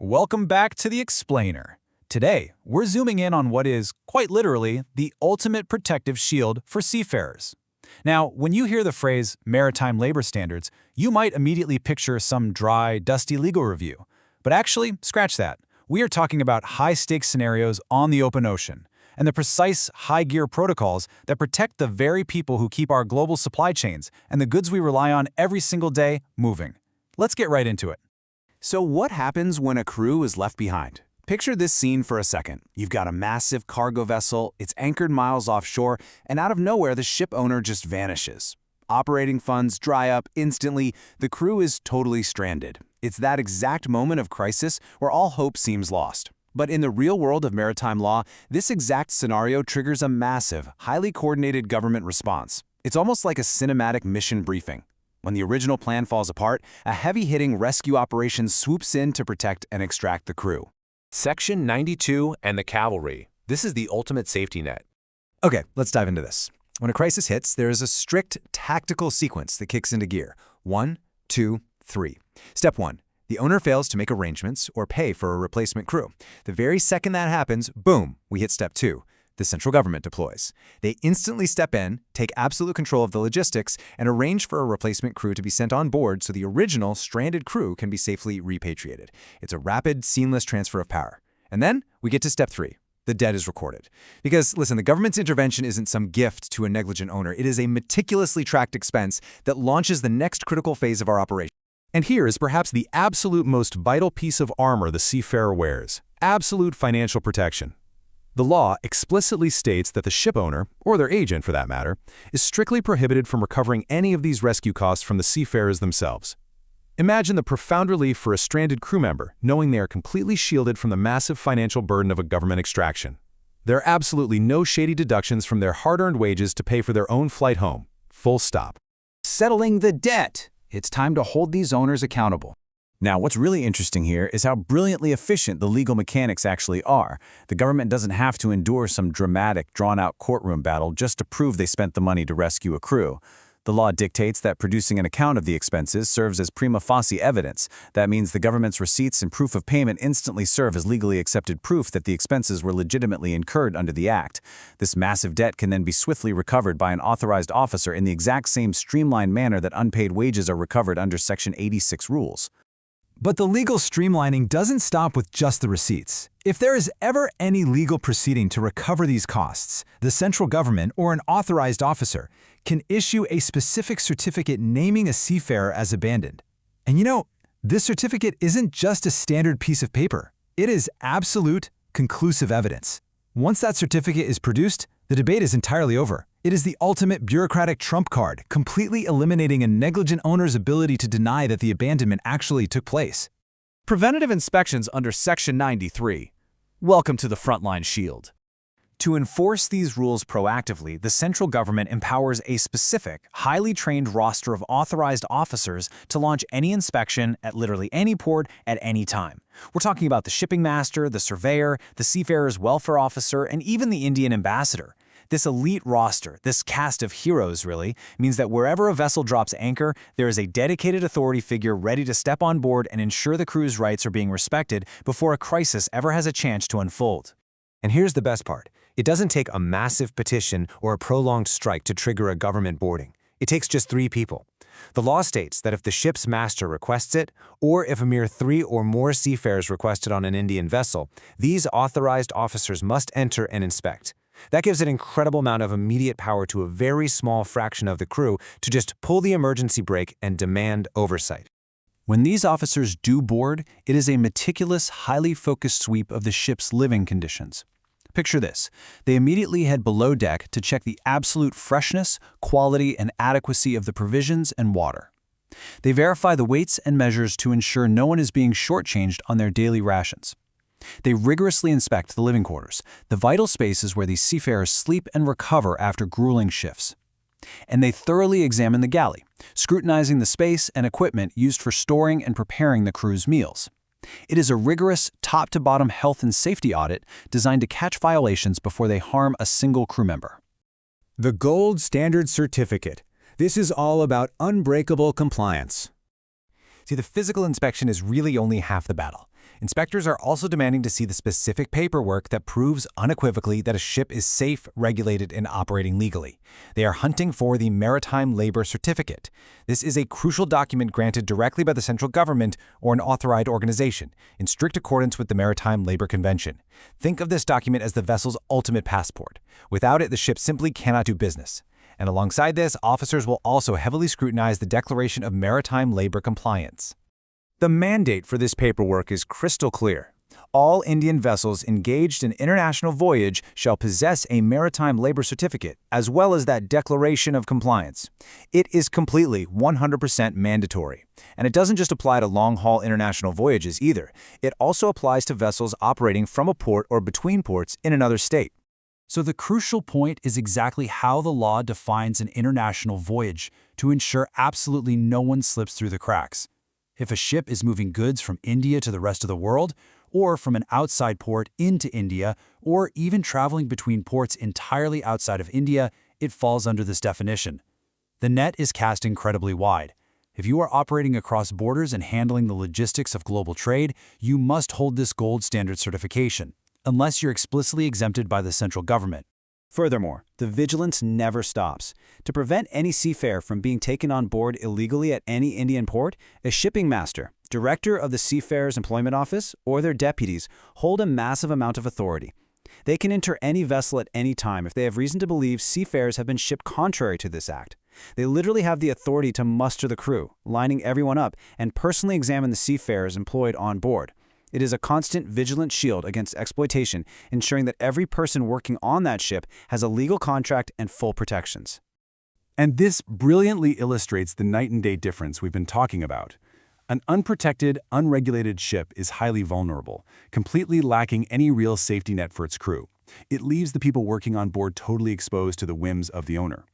Welcome back to The Explainer. Today, we're zooming in on what is, quite literally, the ultimate protective shield for seafarers. Now, when you hear the phrase maritime labor standards, you might immediately picture some dry, dusty legal review. But actually, scratch that. We are talking about high-stakes scenarios on the open ocean, and the precise high-gear protocols that protect the very people who keep our global supply chains and the goods we rely on every single day moving. Let's get right into it. So what happens when a crew is left behind? Picture this scene for a second. You've got a massive cargo vessel, it's anchored miles offshore, and out of nowhere the ship owner just vanishes. Operating funds dry up instantly, the crew is totally stranded. It's that exact moment of crisis where all hope seems lost. But in the real world of maritime law, this exact scenario triggers a massive, highly coordinated government response. It's almost like a cinematic mission briefing. When the original plan falls apart, a heavy-hitting rescue operation swoops in to protect and extract the crew. Section 92 and the cavalry. This is the ultimate safety net. Okay, let's dive into this. When a crisis hits, there is a strict tactical sequence that kicks into gear. 1, 2, 3. Step 1. The owner fails to make arrangements or pay for a replacement crew. The very second that happens, boom, we hit step 2. The central government deploys. They instantly step in, take absolute control of the logistics, and arrange for a replacement crew to be sent on board so the original stranded crew can be safely repatriated. It's a rapid, seamless transfer of power. And then we get to step 3. The debt is recorded. Because, listen, the government's intervention isn't some gift to a negligent owner. It is a meticulously tracked expense that launches the next critical phase of our operation. And here is perhaps the absolute most vital piece of armor the seafarer wears: absolute financial protection. The law explicitly states that the ship owner, or their agent for that matter, is strictly prohibited from recovering any of these rescue costs from the seafarers themselves. Imagine the profound relief for a stranded crew member knowing they are completely shielded from the massive financial burden of a government extraction. There are absolutely no shady deductions from their hard-earned wages to pay for their own flight home. Full stop. Settling the debt. It's time to hold these owners accountable. Now, what's really interesting here is how brilliantly efficient the legal mechanics actually are. The government doesn't have to endure some dramatic, drawn-out courtroom battle just to prove they spent the money to rescue a crew. The law dictates that producing an account of the expenses serves as prima facie evidence. That means the government's receipts and proof of payment instantly serve as legally accepted proof that the expenses were legitimately incurred under the Act. This massive debt can then be swiftly recovered by an authorized officer in the exact same streamlined manner that unpaid wages are recovered under Section 86 rules. But the legal streamlining doesn't stop with just the receipts. If there is ever any legal proceeding to recover these costs, the central government or an authorized officer can issue a specific certificate naming a seafarer as abandoned. And you know, this certificate isn't just a standard piece of paper. It is absolute, conclusive evidence. Once that certificate is produced, the debate is entirely over. It is the ultimate bureaucratic trump card, completely eliminating a negligent owner's ability to deny that the abandonment actually took place. Preventative inspections under Section 93. Welcome to the Frontline Shield. To enforce these rules proactively, the central government empowers a specific, highly trained roster of authorized officers to launch any inspection at literally any port at any time. We're talking about the shipping master, the surveyor, the seafarer's welfare officer, and even the Indian ambassador. This elite roster, this cast of heroes really, means that wherever a vessel drops anchor, there is a dedicated authority figure ready to step on board and ensure the crew's rights are being respected before a crisis ever has a chance to unfold. And here's the best part. It doesn't take a massive petition or a prolonged strike to trigger a government boarding. It takes just 3 people. The law states that if the ship's master requests it, or if a mere 3 or more seafarers request it on an Indian vessel, these authorized officers must enter and inspect. That gives an incredible amount of immediate power to a very small fraction of the crew to just pull the emergency brake and demand oversight. When these officers do board, it is a meticulous, highly focused sweep of the ship's living conditions. Picture this. They immediately head below deck to check the absolute freshness, quality, and adequacy of the provisions and water. They verify the weights and measures to ensure no one is being shortchanged on their daily rations. They rigorously inspect the living quarters, the vital spaces where these seafarers sleep and recover after grueling shifts. And they thoroughly examine the galley, scrutinizing the space and equipment used for storing and preparing the crew's meals. It is a rigorous, top-to-bottom health and safety audit designed to catch violations before they harm a single crew member. The Gold Standard Certificate. This is all about unbreakable compliance. See, the physical inspection is really only half the battle. Inspectors are also demanding to see the specific paperwork that proves unequivocally that a ship is safe, regulated, and operating legally. They are hunting for the Maritime Labor Certificate. This is a crucial document granted directly by the central government or an authorized organization, in strict accordance with the Maritime Labor Convention. Think of this document as the vessel's ultimate passport. Without it, the ship simply cannot do business. And alongside this, officers will also heavily scrutinize the Declaration of Maritime Labor Compliance. The mandate for this paperwork is crystal clear. All Indian vessels engaged in international voyage shall possess a Maritime Labor Certificate, as well as that Declaration of Compliance. It is completely 100% mandatory. And it doesn't just apply to long-haul international voyages either. It also applies to vessels operating from a port or between ports in another state. So the crucial point is exactly how the law defines an international voyage to ensure absolutely no one slips through the cracks. If a ship is moving goods from India to the rest of the world, or from an outside port into India, or even traveling between ports entirely outside of India, it falls under this definition. The net is cast incredibly wide. If you are operating across borders and handling the logistics of global trade, you must hold this gold standard certification, unless you're explicitly exempted by the central government. Furthermore, the vigilance never stops. To prevent any seafarer from being taken on board illegally at any Indian port, a shipping master, director of the Seafarers Employment Office, or their deputies hold a massive amount of authority. They can enter any vessel at any time if they have reason to believe seafarers have been shipped contrary to this act. They literally have the authority to muster the crew, lining everyone up, and personally examine the seafarers employed on board. It is a constant, vigilant shield against exploitation, ensuring that every person working on that ship has a legal contract and full protections. And this brilliantly illustrates the night and day difference we've been talking about. An unprotected, unregulated ship is highly vulnerable, completely lacking any real safety net for its crew. It leaves the people working on board totally exposed to the whims of the owner.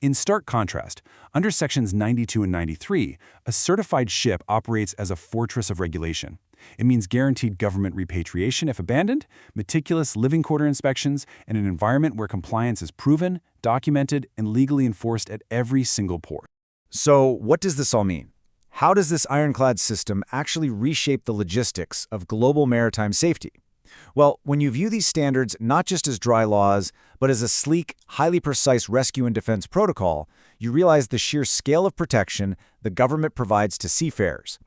In stark contrast, under Sections 92 and 93, a certified ship operates as a fortress of regulation. It means guaranteed government repatriation if abandoned, meticulous living quarter inspections, and an environment where compliance is proven, documented, and legally enforced at every single port. So, what does this all mean? How does this ironclad system actually reshape the logistics of global maritime safety? Well, when you view these standards not just as dry laws, but as a sleek, highly precise rescue and defense protocol, you realize the sheer scale of protection the government provides to seafarers.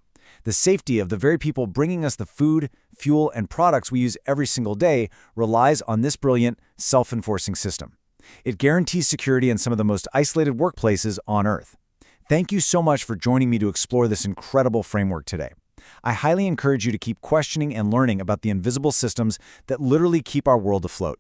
The safety of the very people bringing us the food, fuel, and products we use every single day relies on this brilliant, self-enforcing system. It guarantees security in some of the most isolated workplaces on Earth. Thank you so much for joining me to explore this incredible framework today. I highly encourage you to keep questioning and learning about the invisible systems that literally keep our world afloat.